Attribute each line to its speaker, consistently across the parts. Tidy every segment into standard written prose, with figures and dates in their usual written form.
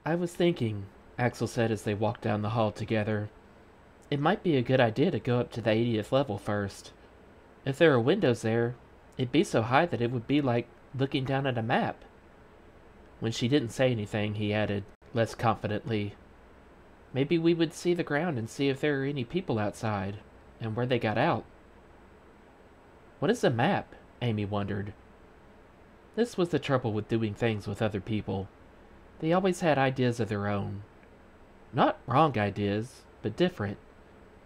Speaker 1: I was thinking, Axel said as they walked down the hall together. It might be a good idea to go up to the 80th level first. If there are windows there, it'd be so high that it would be like looking down at a map. When she didn't say anything, he added, less confidently, maybe we would see the ground and see if there are any people outside, and where they got out. What is a map? Amy wondered. This was the trouble with doing things with other people. They always had ideas of their own. Not wrong ideas, but different,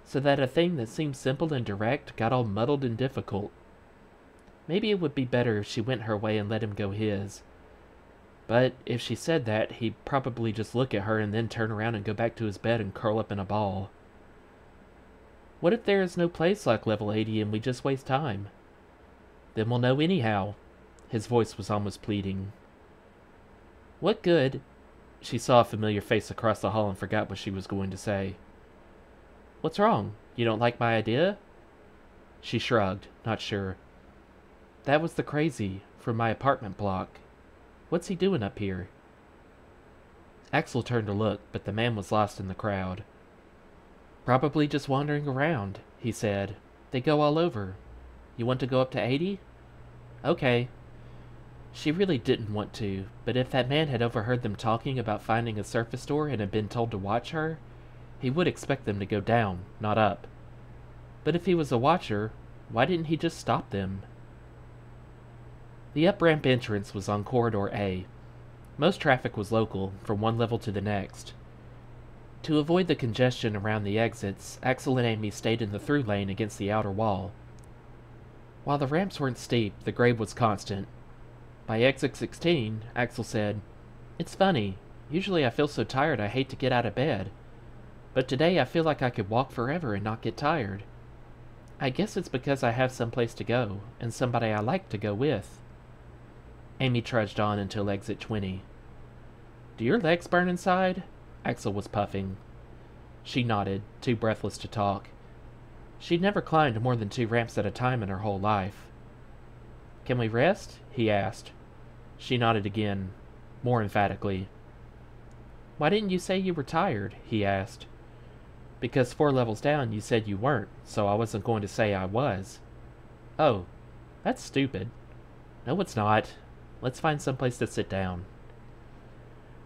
Speaker 1: so that a thing that seemed simple and direct got all muddled and difficult. Maybe it would be better if she went her way and let him go his. But if she said that, he'd probably just look at her and then turn around and go back to his bed and curl up in a ball. What if there is no place like level 80 and we just waste time? Then we'll know anyhow. His voice was almost pleading. What good? She saw a familiar face across the hall and forgot what she was going to say. What's wrong? You don't like my idea? She shrugged, not sure. That was the crazy from my apartment block. What's he doing up here? Axel turned to look, but the man was lost in the crowd. Probably just wandering around, he said. They go all over. You want to go up to 80? Okay. She really didn't want to, but if that man had overheard them talking about finding a surface door and had been told to watch her, he would expect them to go down, not up. But if he was a watcher, why didn't he just stop them? The up-ramp entrance was on Corridor A. Most traffic was local, from one level to the next. To avoid the congestion around the exits, Axel and Amy stayed in the through lane against the outer wall. While the ramps weren't steep, the grade was constant. By exit 16, Axel said, It's funny. Usually I feel so tired I hate to get out of bed. But today I feel like I could walk forever and not get tired. I guess it's because I have someplace to go, and somebody I like to go with. Amy trudged on until exit 20. Do your legs burn inside? Axel was puffing. She nodded, too breathless to talk. She'd never climbed more than 2 ramps at a time in her whole life. Can we rest? He asked. She nodded again, more emphatically. Why didn't you say you were tired? He asked. Because 4 levels down you said you weren't, so I wasn't going to say I was. Oh, that's stupid. No, it's not. Let's find someplace to sit down.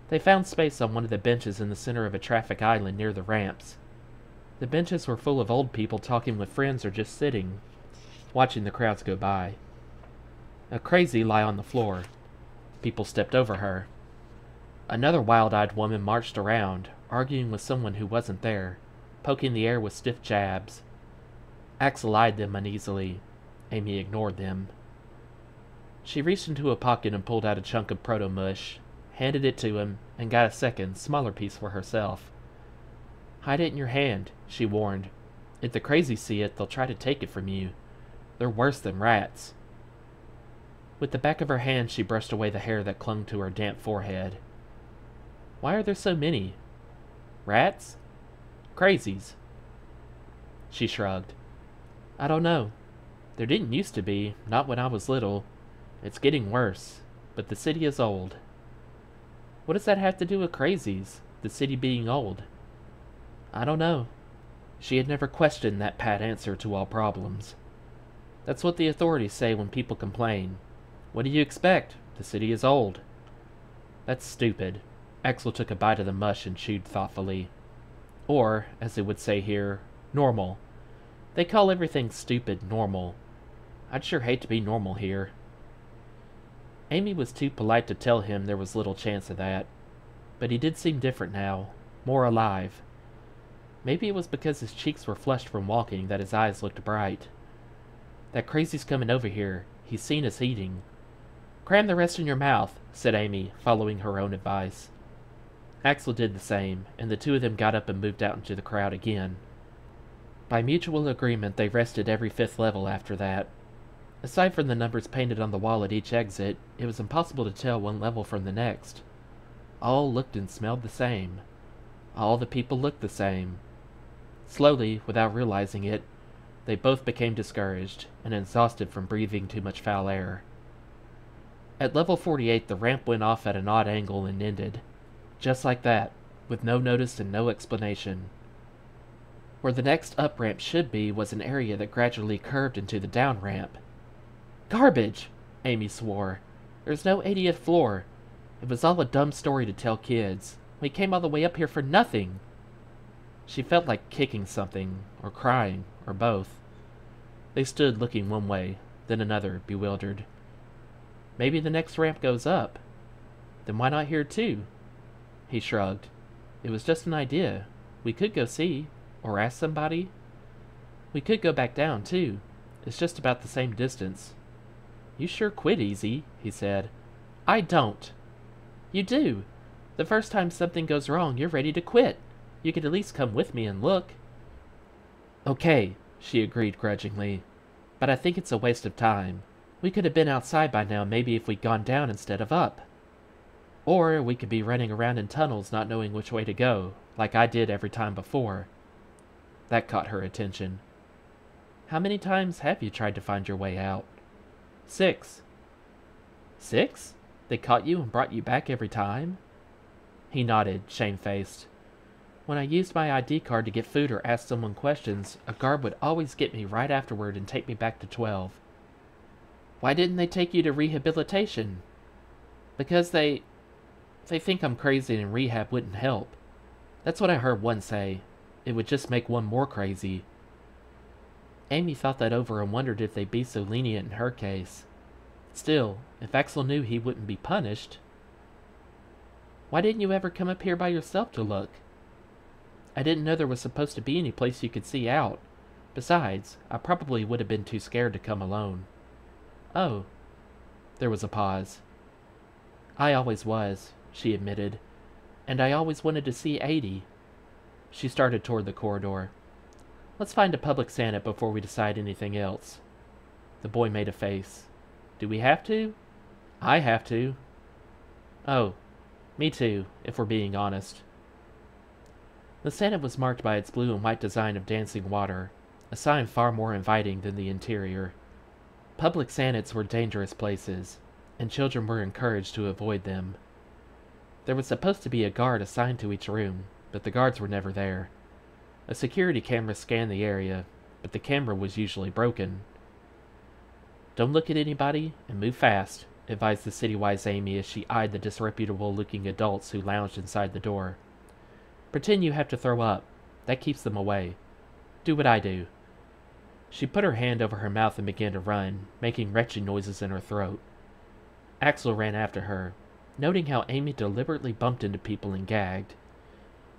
Speaker 1: They found space on one of the benches in the center of a traffic island near the ramps. The benches were full of old people talking with friends or just sitting, watching the crowds go by. A crazy lay on the floor. People stepped over her. Another wild-eyed woman marched around, arguing with someone who wasn't there, poking the air with stiff jabs. Axel eyed them uneasily. Amy ignored them. She reached into a pocket and pulled out a chunk of proto-mush, handed it to him, and got a second, smaller piece for herself. Hide it in your hand, she warned. If the crazies see it, they'll try to take it from you. They're worse than rats. With the back of her hand, she brushed away the hair that clung to her damp forehead. Why are there so many? Rats? Crazies. She shrugged. I don't know. There didn't used to be, not when I was little. It's getting worse, but the city is old. What does that have to do with crazies, the city being old? I don't know. She had never questioned that pat answer to all problems. That's what the authorities say when people complain. What do you expect? The city is old. That's stupid. Axel took a bite of the mush and chewed thoughtfully. Or, as they would say here, normal. They call everything stupid normal. I'd sure hate to be normal here. Amy was too polite to tell him there was little chance of that. But he did seem different now, more alive. Maybe it was because his cheeks were flushed from walking that his eyes looked bright. That crazy's coming over here. He's seen us eating. Cram the rest in your mouth, said Amy, following her own advice. Axel did the same, and the two of them got up and moved out into the crowd again. By mutual agreement, they rested every 5th level after that. Aside from the numbers painted on the wall at each exit, it was impossible to tell one level from the next. All looked and smelled the same. All the people looked the same. Slowly, without realizing it, they both became discouraged and exhausted from breathing too much foul air. At level 48, the ramp went off at an odd angle and ended. Just like that, with no notice and no explanation. Where the next up-ramp should be was an area that gradually curved into the down-ramp. Garbage! Amy swore. There's no 80th floor. It was all a dumb story to tell kids. We came all the way up here for nothing. She felt like kicking something, or crying, or both. They stood looking one way, then another, bewildered. Maybe the next ramp goes up. Then why not here too? He shrugged. It was just an idea. We could go see, or ask somebody. We could go back down too. It's just about the same distance. You sure quit easy, he said. I don't. You do. The first time something goes wrong, you're ready to quit. You could at least come with me and look. Okay, she agreed grudgingly. But I think it's a waste of time. We could have been outside by now maybe if we'd gone down instead of up. Or we could be running around in tunnels not knowing which way to go, like I did every time before. That caught her attention. How many times have you tried to find your way out? 6. 6? They caught you and brought you back every time? He nodded, shamefaced. When I used my ID card to get food or ask someone questions, a guard would always get me right afterward and take me back to 12. Why didn't they take you to rehabilitation? Because they think I'm crazy and rehab wouldn't help. That's what I heard one say. It would just make one more crazy. Amy thought that over and wondered if they'd be so lenient in her case. Still, if Axel knew he wouldn't be punished... Why didn't you ever come up here by yourself to look? I didn't know there was supposed to be any place you could see out. Besides, I probably would have been too scared to come alone. Oh. There was a pause. I always was, she admitted. And I always wanted to see 80. She started toward the corridor. Let's find a public Santa before we decide anything else. The boy made a face. Do we have to? I have to. Oh, me too, if we're being honest. The Santa was marked by its blue and white design of dancing water, a sign far more inviting than the interior. Public Santas were dangerous places, and children were encouraged to avoid them. There was supposed to be a guard assigned to each room, but the guards were never there. A security camera scanned the area, but the camera was usually broken. Don't look at anybody, and move fast, advised the city-wise Amy as she eyed the disreputable-looking adults who lounged inside the door. Pretend you have to throw up. That keeps them away. Do what I do. She put her hand over her mouth and began to run, making retching noises in her throat. Axel ran after her, noting how Amy deliberately bumped into people and gagged.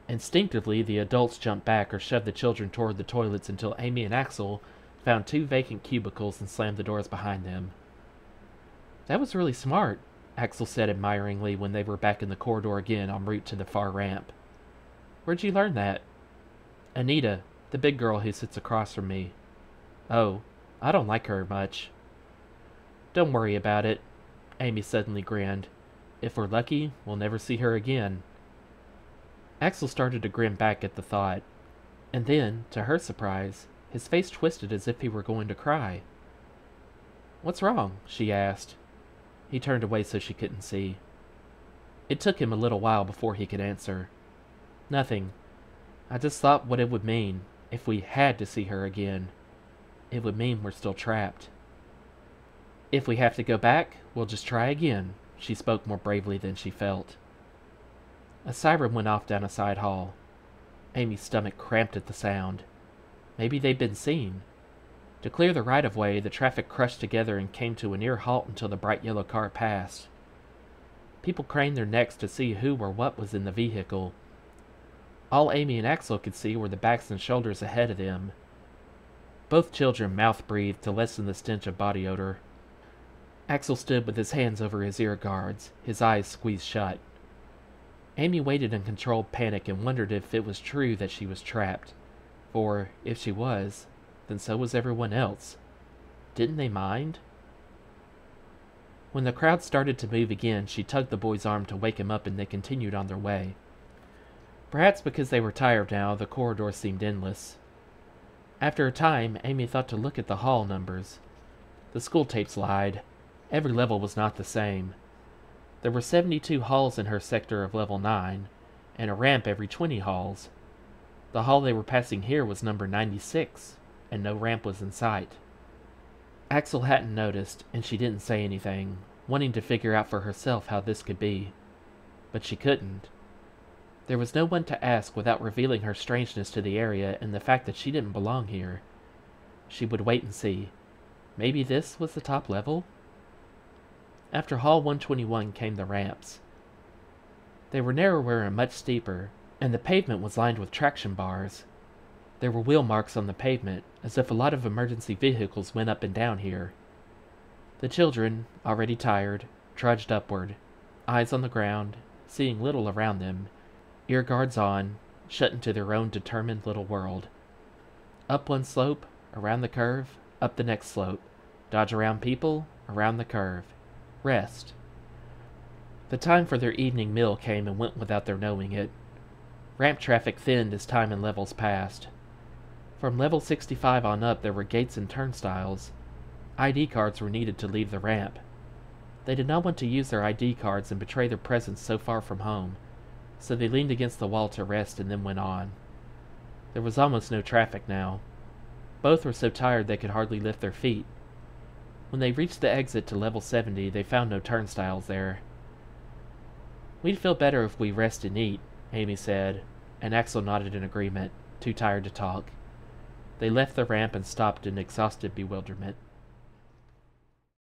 Speaker 1: Instinctively, the adults jumped back or shoved the children toward the toilets until Amy and Axel found 2 vacant cubicles and slammed the doors behind them. That was really smart, Axel said admiringly when they were back in the corridor again en route to the far ramp. Where'd you learn that? Anita, the big girl who sits across from me. Oh, I don't like her much. Don't worry about it, Amy suddenly grinned. If we're lucky, we'll never see her again. Axel started to grin back at the thought, and then, to her surprise, his face twisted as if he were going to cry. What's wrong? She asked. He turned away so she couldn't see. It took him a little while before he could answer. Nothing. I just thought what it would mean if we had to see her again. It would mean we're still trapped. If we have to go back, we'll just try again, she spoke more bravely than she felt. A siren went off down a side hall. Amy's stomach cramped at the sound. Maybe they'd been seen. To clear the right-of-way, the traffic crushed together and came to a near halt until the bright yellow car passed. People craned their necks to see who or what was in the vehicle. All Amy and Axel could see were the backs and shoulders ahead of them. Both children mouth-breathed to lessen the stench of body odor. Axel stood with his hands over his ear guards, his eyes squeezed shut. Amy waited in controlled panic and wondered if it was true that she was trapped. For, if she was, then so was everyone else. Didn't they mind? When the crowd started to move again, she tugged the boy's arm to wake him up and they continued on their way. Perhaps because they were tired now, the corridor seemed endless. After a time, Amy thought to look at the hall numbers. The school tapes lied. Every level was not the same. There were 72 halls in her sector of level 9, and a ramp every 20 halls. The hall they were passing here was number 96, and no ramp was in sight. Axel hadn't noticed, and she didn't say anything, wanting to figure out for herself how this could be. But she couldn't. There was no one to ask without revealing her strangeness to the area and the fact that she didn't belong here. She would wait and see. Maybe this was the top level? After Hall 121 came the ramps. They were narrower and much steeper, and the pavement was lined with traction bars. There were wheel marks on the pavement, as if a lot of emergency vehicles went up and down here. The children, already tired, trudged upward, eyes on the ground, seeing little around them, ear guards on, shut into their own determined little world. Up one slope, around the curve, up the next slope, dodge around people, around the curve. Rest. The time for their evening meal came and went without their knowing it. Ramp traffic thinned as time and levels passed. From level 65 on up there were gates and turnstiles. ID cards were needed to leave the ramp. They did not want to use their ID cards and betray their presence so far from home, so they leaned against the wall to rest and then went on. There was almost no traffic now. Both were so tired they could hardly lift their feet. When they reached the exit to level 70, they found no turnstiles there. "We'd feel better if we rest and eat," Amy said, and Axel nodded in agreement, too tired to talk. They left the ramp and stopped in exhausted bewilderment.